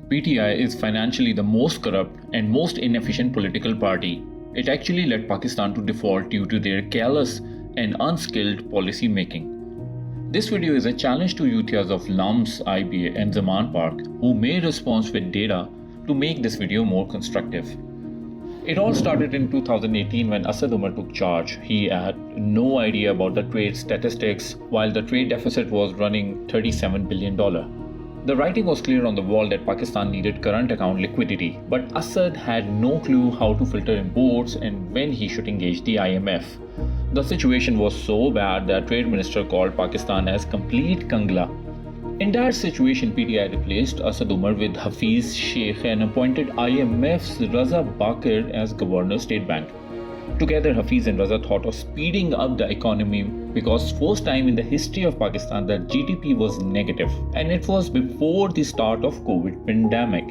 PTI is financially the most corrupt and most inefficient political party. It actually led Pakistan to default due to their careless and unskilled policy making. This video is a challenge to youths of LUMS, IBA and Zaman Park who may respond with data to make this video more constructive. It all started in 2018 when Asad Umar took charge. He had no idea about the trade statistics while the trade deficit was running $37 billion. The writing was clear on the wall that Pakistan needed current account liquidity, but Asad had no clue how to filter imports and when he should engage the IMF. The situation was so bad that Trade Minister called Pakistan as complete Kangla. In that situation, PTI replaced Asad Umar with Hafiz Sheikh and appointed IMF's Raza Bakir as Governor State Bank. Together, Hafiz and Raza thought of speeding up the economy because first time in the history of Pakistan that GDP was negative, and it was before the start of COVID pandemic.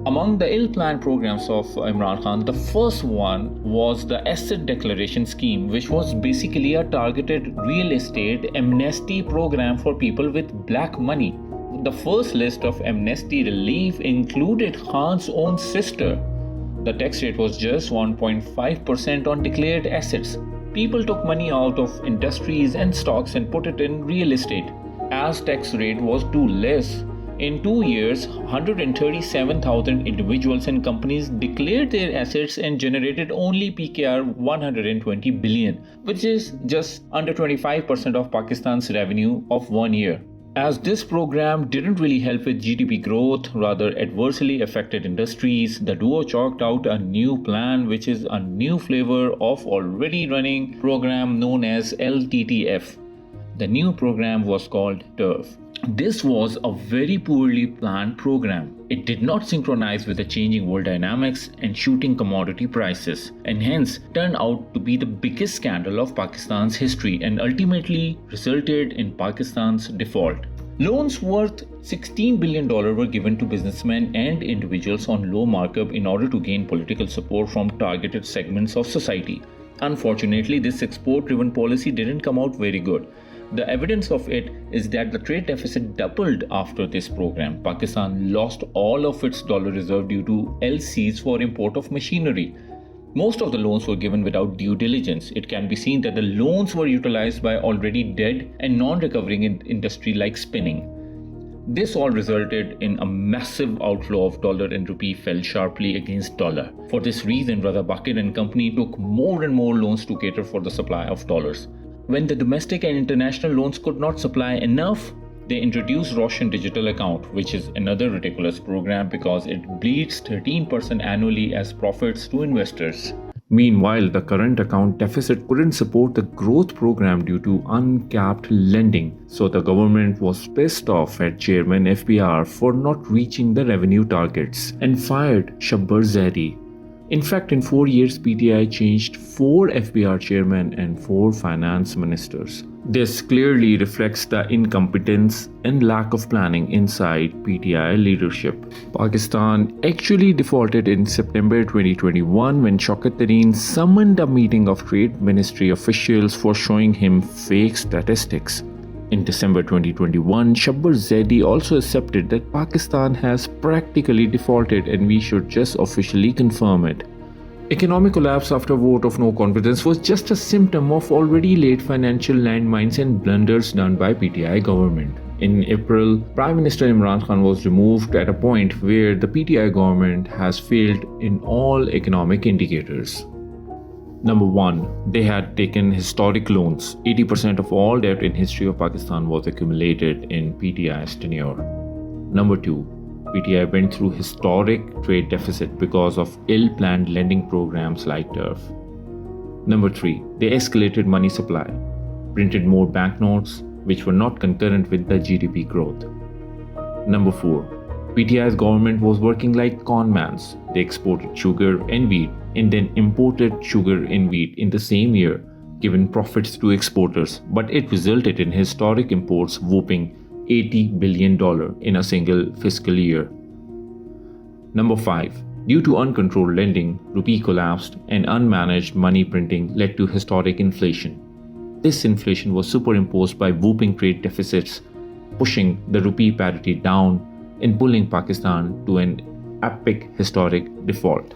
Among the ill-planned programs of Imran Khan, the first one was the Asset Declaration Scheme, which was basically a targeted real estate amnesty program for people with black money. The first list of amnesty relief included Khan's own sister. The tax rate was just 1.5% on declared assets. People took money out of industries and stocks and put it in real estate. As tax rate was too less, in 2 years, 137,000 individuals and companies declared their assets and generated only PKR 120 billion, which is just under 25% of Pakistan's revenue of 1 year. As this program didn't really help with GDP growth, rather adversely affected industries, the duo chalked out a new plan, which is a new flavor of already running program known as LTTF. The new program was called TURF. This was a very poorly planned program. It did not synchronize with the changing world dynamics and shooting commodity prices, and hence turned out to be the biggest scandal of Pakistan's history and ultimately resulted in Pakistan's default. Loans worth $16 billion were given to businessmen and individuals on low markup in order to gain political support from targeted segments of society. Unfortunately, this export-driven policy didn't come out very good. The evidence of it is that the trade deficit doubled after this program. Pakistan lost all of its dollar reserve due to LCs for import of machinery. Most of the loans were given without due diligence. It can be seen that the loans were utilized by already dead and non-recovering industry like spinning. This all resulted in a massive outflow of dollar and rupee fell sharply against dollar. For this reason, Raza Bakir and company took more and more loans to cater for the supply of dollars. When the domestic and international loans could not supply enough, they introduced Roshan Digital Account, which is another ridiculous program because it bleeds 13% annually as profits to investors. Meanwhile, the current account deficit couldn't support the growth program due to uncapped lending, so the government was pissed off at Chairman FBR for not reaching the revenue targets and fired Shabbir Zaidi. In fact, in 4 years, PTI changed 4 FBR chairmen and 4 finance ministers. This clearly reflects the incompetence and lack of planning inside PTI leadership. Pakistan actually defaulted in September 2021 when Shaukat Tareen summoned a meeting of Trade Ministry officials for showing him fake statistics. In December 2021, Shabbir Zaidi also accepted that Pakistan has practically defaulted and we should just officially confirm it. Economic collapse after vote of no confidence was just a symptom of already laid financial landmines and blunders done by PTI government. In April, Prime Minister Imran Khan was removed at a point where the PTI government has failed in all economic indicators. Number 1, they had taken historic loans. 80% of all debt in history of Pakistan was accumulated in PTI's tenure. Number 2, PTI went through historic trade deficit because of ill-planned lending programs like TURF. Number 3, they escalated money supply, printed more banknotes which were not concurrent with the GDP growth. Number 4, PTI's government was working like conmans. They exported sugar and wheat and then imported sugar and wheat in the same year, giving profits to exporters, but it resulted in historic imports whooping $80 billion in a single fiscal year. Number 5. Due to uncontrolled lending, rupee collapsed and unmanaged money printing led to historic inflation. This inflation was superimposed by whooping trade deficits, pushing the rupee parity down, in pulling Pakistan to an epic historic default.